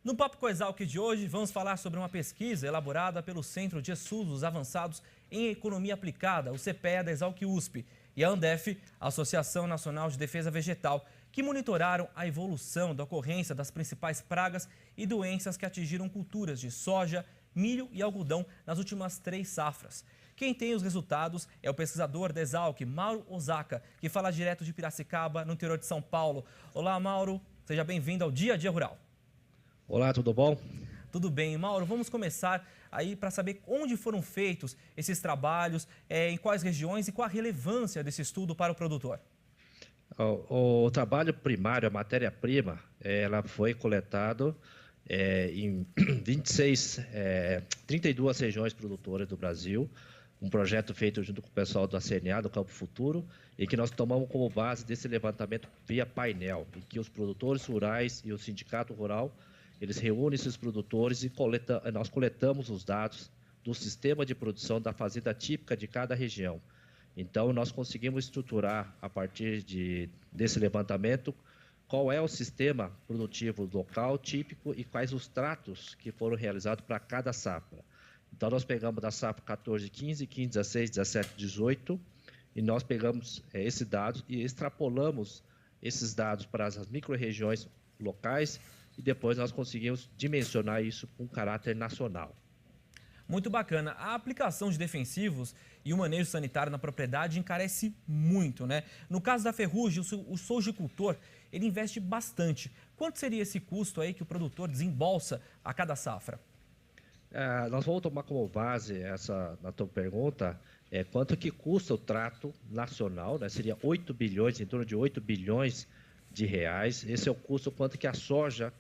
No Papo Coexalc de hoje, vamos falar sobre uma pesquisa elaborada pelo Centro de Estudos Avançados em Economia Aplicada, o CPEA da Exalc-USP, e a Andef, a Associação Nacional de Defesa Vegetal, que monitoraram a evolução da ocorrência das principais pragas e doenças que atingiram culturas de soja, milho e algodão nas últimas 3 safras. Quem tem os resultados é o pesquisador da Exalc, Mauro Osaka, que fala direto de Piracicaba, no interior de São Paulo. Olá, Mauro. Seja bem-vindo ao Dia a Dia Rural. Olá, tudo bom? Tudo bem, Mauro. Vamos começar aí para saber onde foram feitos esses trabalhos, em quais regiões e qual a relevância desse estudo para o produtor. O trabalho primário, a matéria-prima, ela foi coletado em 32 regiões produtoras do Brasil, um projeto feito junto com o pessoal da CNA, do Campo Futuro, e que nós tomamos como base desse levantamento via painel, em que os produtores rurais e o sindicato rural, eles reúnem esses produtores e nós coletamos os dados do sistema de produção da fazenda típica de cada região. Então, nós conseguimos estruturar, a partir desse levantamento, qual é o sistema produtivo local típico e quais os tratos que foram realizados para cada safra. Então, nós pegamos da safra 14, 15, 15, 16, 17, 18, e nós pegamos esses dados e extrapolamos esses dados para as micro-regiões locais e depois nós conseguimos dimensionar isso com caráter nacional. Muito bacana. A aplicação de defensivos e o manejo sanitário na propriedade encarece muito, né? No caso da ferrugem, o sojicultor, ele investe bastante. Quanto seria esse custo aí que o produtor desembolsa a cada safra? Nós vamos tomar como base na tua pergunta, quanto que custa o trato nacional, né? Seria 8 bilhões, em torno de 8 bilhões de reais. Esse é o custo, quanto que a soja,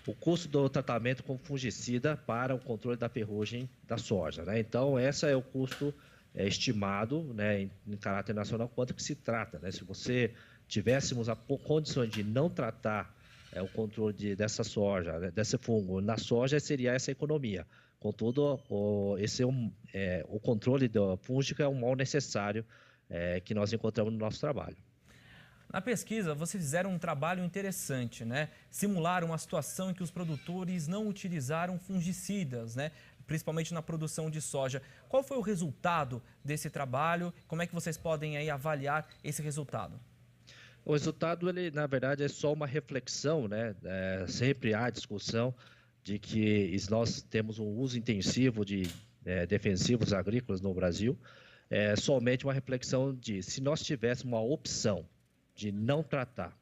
o custo do tratamento com fungicida para o controle da ferrugem da soja, né? Então, esse é o custo estimado, né, em caráter nacional, quanto que se trata, né? Se você tivéssemos a condição de não tratar o controle dessa soja, né, desse fungo na soja, seria essa economia. Contudo, o controle do fúngico é um mal necessário que nós encontramos no nosso trabalho. Na pesquisa, vocês fizeram um trabalho interessante, né? Simularam uma situação em que os produtores não utilizaram fungicidas, né? Principalmente na produção de soja. Qual foi o resultado desse trabalho? Como é que vocês podem aí avaliar esse resultado? O resultado, ele, na verdade, é só uma reflexão, né? Sempre há discussão de que nós temos um uso intensivo de defensivos agrícolas no Brasil. É somente uma reflexão de, se nós tivéssemos uma opção de não tratar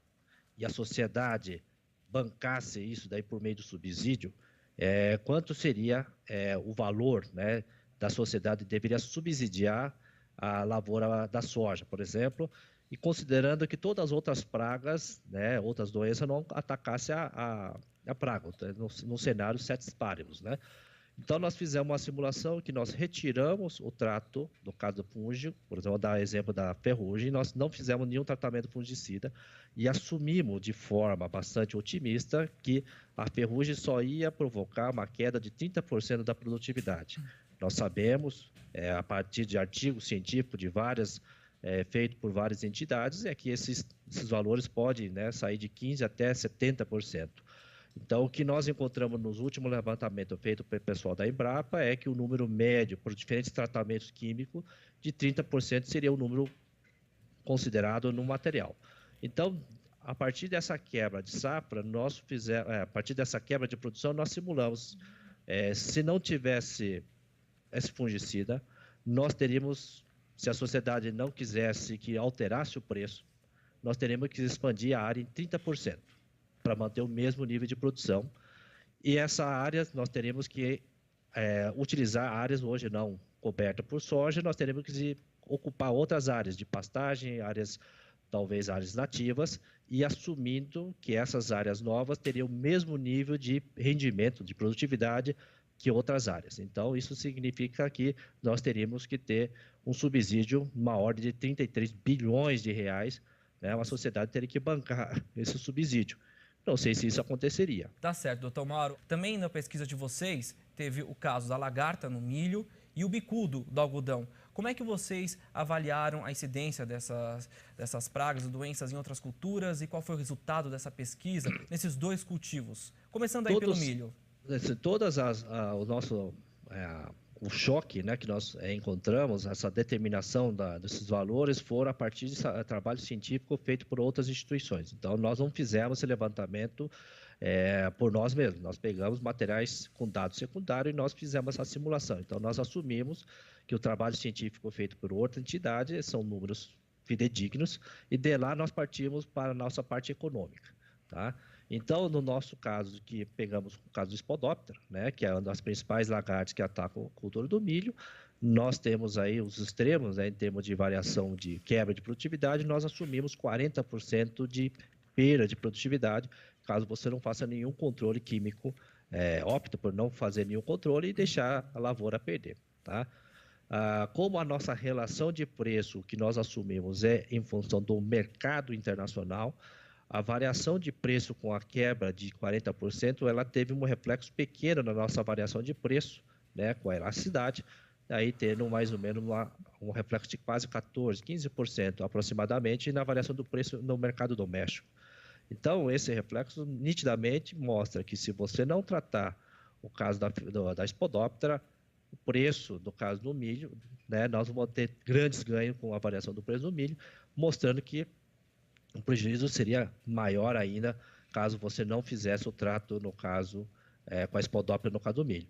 e a sociedade bancasse isso daí por meio do subsídio, quanto seria o valor, né, da sociedade deveria subsidiar a lavoura da soja, por exemplo, e considerando que todas as outras pragas, né, outras doenças não atacassem a praga, no cenário ceteris paribus, né? Então, nós fizemos uma simulação que nós retiramos o trato, no caso do fúngico, por exemplo, vou dar exemplo da ferrugem, nós não fizemos nenhum tratamento fungicida e assumimos de forma bastante otimista que a ferrugem só ia provocar uma queda de 30% da produtividade. Nós sabemos, a partir de artigos científicos feitos por várias entidades, que esses valores podem, né, sair de 15% até 70%. Então, o que nós encontramos nos últimos levantamentos feitos pelo pessoal da Embrapa é que o número médio, por diferentes tratamentos químicos, de 30% seria o número considerado no material. Então, a partir dessa quebra de safra, a partir dessa quebra de produção, nós simulamos, se não tivesse esse fungicida, nós teríamos, se a sociedade não quisesse que alterasse o preço, nós teríamos que expandir a área em 30%. Para manter o mesmo nível de produção. E essa área, nós teremos que utilizar áreas hoje não cobertas por soja, nós teremos que ocupar outras áreas de pastagem, talvez áreas nativas, e assumindo que essas áreas novas teriam o mesmo nível de rendimento, de produtividade que outras áreas. Então, isso significa que nós teríamos que ter um subsídio, uma ordem de 33 bilhões de reais, né? A sociedade teria que bancar esse subsídio. Não sei se isso aconteceria. Tá certo, doutor Mauro. Também na pesquisa de vocês, teve o caso da lagarta no milho e o bicudo do algodão. Como é que vocês avaliaram a incidência dessas pragas ou doenças em outras culturas e qual foi o resultado dessa pesquisa nesses dois cultivos? Começando aí pelo milho. O nosso o choque, né, que nós encontramos, essa determinação desses valores foram a partir de trabalho científico feito por outras instituições. Então, nós não fizemos esse levantamento por nós mesmos. Nós pegamos materiais com dados secundários e nós fizemos essa simulação. Então, nós assumimos que o trabalho científico feito por outra entidade são números fidedignos e de lá nós partimos para a nossa parte econômica, tá? Então, no nosso caso, que pegamos o caso do Spodoptera, né, que é uma das principais lagartes que atacam a cultura do milho, nós temos aí os extremos, né, em termos de variação de quebra de produtividade, nós assumimos 40% de perda de produtividade, caso você não faça nenhum controle químico, opta por não fazer nenhum controle e deixar a lavoura perder, tá? Como a nossa relação de preço que nós assumimos é em função do mercado internacional, a variação de preço com a quebra de 40%, ela teve um reflexo pequeno na nossa variação de preço, né, com a elasticidade, aí tendo mais ou menos um reflexo de quase 14%, 15% aproximadamente na variação do preço no mercado doméstico. Então, esse reflexo nitidamente mostra que se você não tratar o caso da Spodoptera, o preço, no caso do milho, né, nós vamos ter grandes ganhos com a variação do preço do milho, mostrando que o prejuízo seria maior ainda caso você não fizesse o trato, no caso, com a Spodoptera, no caso do milho.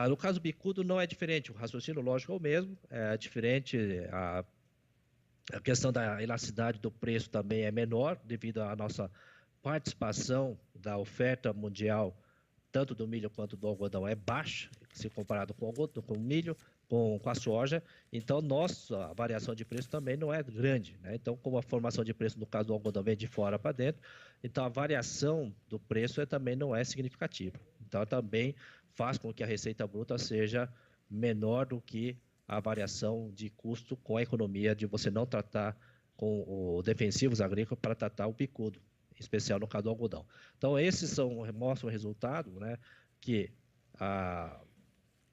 No caso do bicudo não é diferente, o raciocínio lógico é o mesmo, é diferente, a questão da elasticidade do preço também é menor, devido à nossa participação da oferta mundial, tanto do milho quanto do algodão, é baixa, se comparado com o milho, com a soja, então nossa variação de preço também não é grande, né? Então, como a formação de preço no caso do algodão vem de fora para dentro, então a variação do preço também não é significativa. Então, também faz com que a receita bruta seja menor do que a variação de custo com a economia de você não tratar com os defensivos agrícolas para tratar o bicudo, em especial no caso do algodão. Então, esses mostram o resultado, né, que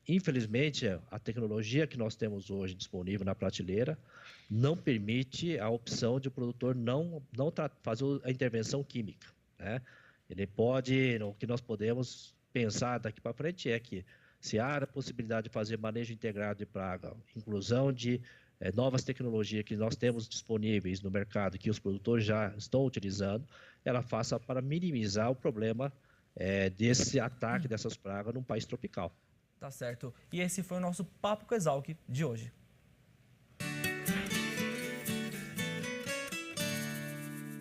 infelizmente, a tecnologia que nós temos hoje disponível na prateleira não permite a opção de o produtor não fazer a intervenção química, né? Ele pode, o que nós podemos pensar daqui para frente é que se há a possibilidade de fazer manejo integrado de praga, inclusão de novas tecnologias que nós temos disponíveis no mercado, que os produtores já estão utilizando, ela faça para minimizar o problema desse ataque dessas pragas num país tropical. Tá certo. E esse foi o nosso Papo com Exalc de hoje.